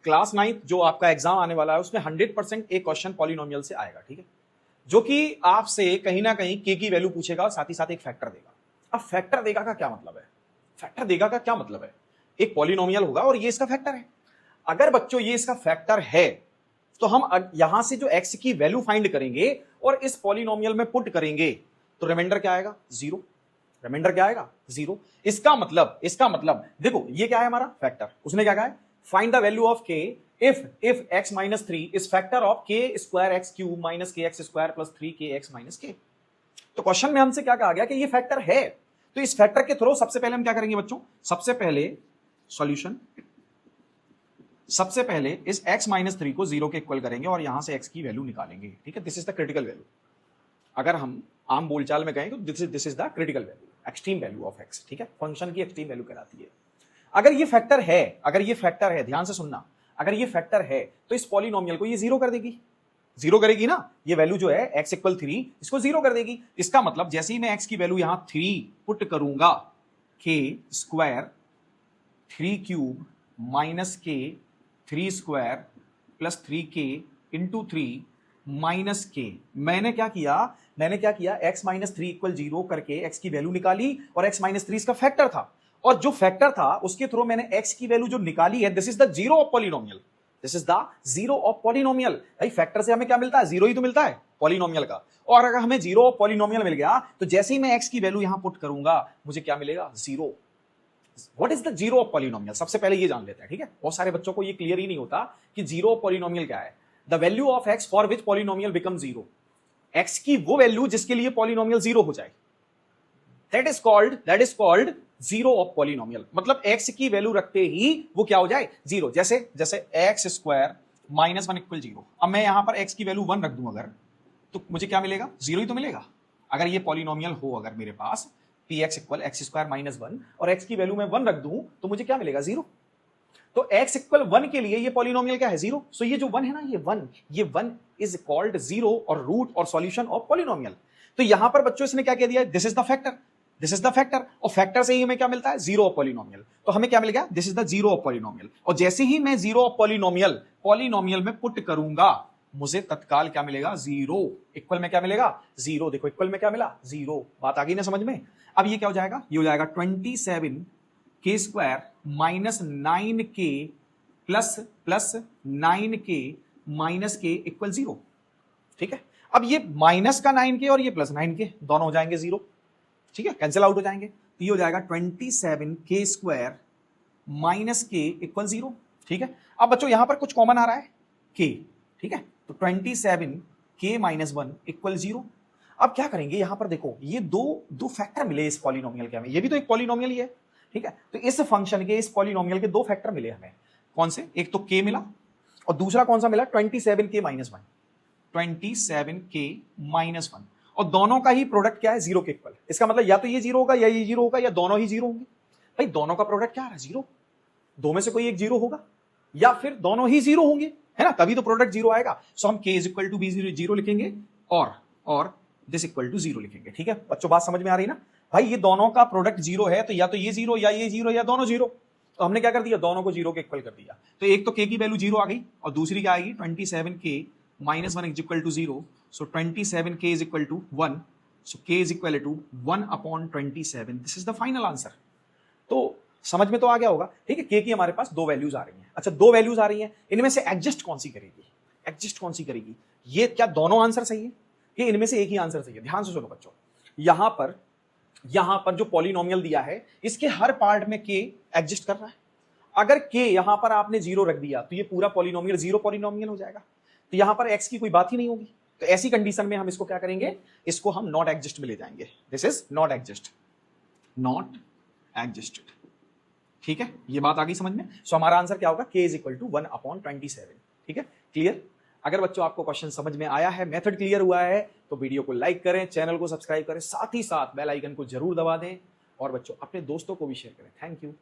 Class 9th जो आपका exam आने वाला है उसमें 100% एक क्वेश्चन पॉलिनोमियल से आएगा, ठीक है, जो कि आपसे कहीं ना कहीं के की वैल्यू पूछेगा और साथ ही साथ एक फैक्टर देगा। अब फैक्टर देगा का क्या मतलब है? फैक्टर देगा का क्या मतलब है? एक पॉलिनोमियल होगा और ये इसका फैक्टर है। अगर बच्चों ये इसका फैक्टर है तो हम यहां से जो x की वैल्यू फाइंड करेंगे और इस पॉलिनोमियल में पुट करेंगे तो रिमाइंडर क्या आएगा? 0। रिमाइंडर क्या आएगा? 0। इसका मतलब देखो ये क्या है हमारा फैक्टर, उसने क्या कहा है? Find the value of k if x minus 3 is factor of k square x cube minus kx square plus 3kx minus k। तो क्वेश्चन में हमसे क्या कहा गया कि ये फैक्टर है, तो इस फैक्टर के थ्रू सबसे पहले हम क्या करेंगे बच्चों? सबसे पहले सॉल्यूशन, सबसे पहले इस x माइनस 3 को 0 के इक्वल करेंगे और यहां से x की वैल्यू निकालेंगे, ठीक है। This is the critical value. अगर हम आम बोलचाल में कहें तो this is the critical value, extreme value of x, ठीक है। फंक्शन की एक्सट्रीम वैल्यू कहलाती है। अगर ये फैक्टर है, ध्यान से सुनना, अगर ये फैक्टर है तो इस पॉलिनोमियल को ये 0 कर देगी, 0 करेगी ना। ये वैल्यू जो है x इक्वल 3 इसको 0 कर देगी। इसका मतलब जैसे ही मैं x की वैल्यू यहां 3 पुट करूंगा, k square 3 cube minus k 3 square plus 3k into 3 minus k, मैंने क्या किया x माइनस 3 इक्वल 0 करके x की वैल्यू निकाली और x माइनस 3 इसका फैक्टर था, और जो फैक्टर था उसके थ्रू मैंने x की वैल्यू जो निकाली है, this is the zero of polynomial, this is the zero of polynomial. भाई फैक्टर से हमें क्या मिलता है? 0 ही तो मिलता है पॉलिनोमियल का। और अगर हमें 0 ऑफ पॉलिनोमियल मिल गया तो जैसे ही मैं x की वैल्यू यहां पुट करूंगा मुझे क्या मिलेगा? 0। What is the zero of polynomial? सबसे पहले ये जान लेते हैं, ठीक है। बहुत सारे बच्चों को ये क्लियर ही नहीं होता कि जीरो ऑफ पॉलिनोमियल क्या है। The value of x for which polynomial become 0, x की वो वैल्यू जिसके लिए पॉलिनोमियल 0 हो जाए, that is called zero of polynomial. मतलब x की वैल्यू रखते ही वो क्या हो जाए? 0। जैसे x स्क्वायर माइनस 1 इक्वल 0। अब मैं यहां पर x की वैल्यू 1 रख दूं अगर, तो मुझे क्या मिलेगा? 0 ही तो मिलेगा। अगर ये पॉलिनोमियल हो, अगर मेरे पास px equal x square minus 1 और x की वैल्यू मैं 1 रख दूं तो मुझे क्या मिलेगा? 0। तो x इक्वल 1 के लिए ये पॉलिनोमियल क्या है? 0। सो ये जो 1 है ना, ये 1 इज कॉल्ड 0 और रूट और सॉल्यूशन ऑफ पॉलिनोमियल। तो यहां पर बच्चों इसने क्या कह दिया? दिस इज द फैक्टर, और फैक्टर से ही हमें क्या मिलता है? 0 ऑफ पॉलिनोमियल। तो हमें क्या मिल गया? This is the 0 of polynomial. और जैसे ही मैं 0 ऑफ पॉलिनोमियल में पुट करूंगा मुझे तत्काल क्या मिलेगा? 0। इक्वल में क्या मिलेगा? 0। देखो इक्वल में क्या मिला? 0। बात आ गई ना समझ में? अब ये क्या हो जाएगा? ये हो जाएगा 27 k square minus 9k plus 9k minus k equal 0, ठीक है। अब ये माइनस का 9k और ये प्लस 9k दोनों हो जाएंगे 0, ठीक है, कैंसिल आउट हो जाएंगे। तो ये हो जाएगा 27k square minus k equal 0, ठीक है। अब बच्चों यहां पर कुछ कॉमन आ रहा है, k, ठीक है। तो 27k माइनस 1 इक्वल 0। अब क्या करेंगे? यहां पर देखो ये दो फैक्टर मिले इस पॉलिनोमियल के हमें, ये भी तो एक पॉलिनोमियल ही है, ठीक है। तो इस फंक्शन के, इस पॉलिनोमियल के 2 फैक्टर मिले हमें। कौन से? एक तो k मिला और दूसरा कौन सा मिला? 27k माइनस 1, 27k माइनस 1, और दोनों का ही प्रोडक्ट क्या है? 0 के इक्वल। इसका मतलब या तो ये 0 होगा या ये 0 होगा या दोनों ही 0 होंगे। भाई दोनों का प्रोडक्ट क्या आ रहा है? 0। दो में से कोई एक 0 होगा या फिर दोनों ही 0 होंगे, है ना, तभी तो प्रोडक्ट 0 आएगा। सो हम k is equal to b0 लिखेंगे और दिस इक्वल टू 0 लिखेंगे, ठीक है। बच्चों बात समझ में आ रही है ना? भाई ये दोनों का प्रोडक्ट 0 है तो या तो ये 0 या ये 0 या दोनों 0। तो हमने क्या कर दिया? दोनों को 0 के इक्वल कर दिया। तो एक तो k की वैल्यू 0 आ गई और दूसरी क्या आएगी? 27k minus 1 is equal to 0। So 27k is equal to 1। So k is equal to 1/27। This is the final answer. तो समझ में तो आ गया होगा, ठीक है। k की हमारे पास 2 वैल्यूज आ रही हैं। अच्छा 2 वैल्यूज आ रही हैं, इनमें से एडजस्ट कौन सी करेगी? ये क्या दोनों आंसर सही है? ये इनमें से एक ही आंसर सही है? ध्यान से सुनो बच्चों, यहां पर जो पॉलिनोमियल दिया है इसके हर पार्ट में k एडजस्ट कर रहा है। अगर k यहां पर आपने 0 रख दिया तो ये पूरा पॉलिनोमियल 0 पॉलिनोमियल हो जाएगा, तो यहां पर x की कोई बात ही नहीं होगी। तो ऐसी कंडीशन में हम इसको क्या करेंगे? इसको हम नॉट एडजस्ट में ले जाएंगे। दिस इज नॉट एडजस्टेड, ठीक है। ये बात आ गई समझ में? सो हमारा आंसर क्या होगा? k इज इक्वल टू 1/27, ठीक है। क्लियर? अगर बच्चों आपको क्वेश्चन समझ में आया है, मेथड क्लियर हुआ है, तो वीडियो को लाइक करें, चैनल को सब्सक्राइब करें, साथ ही साथ बेल आइकन को जरूर दबा दें और बच्चों अपने दोस्तों को भी शेयर करें। Thank you.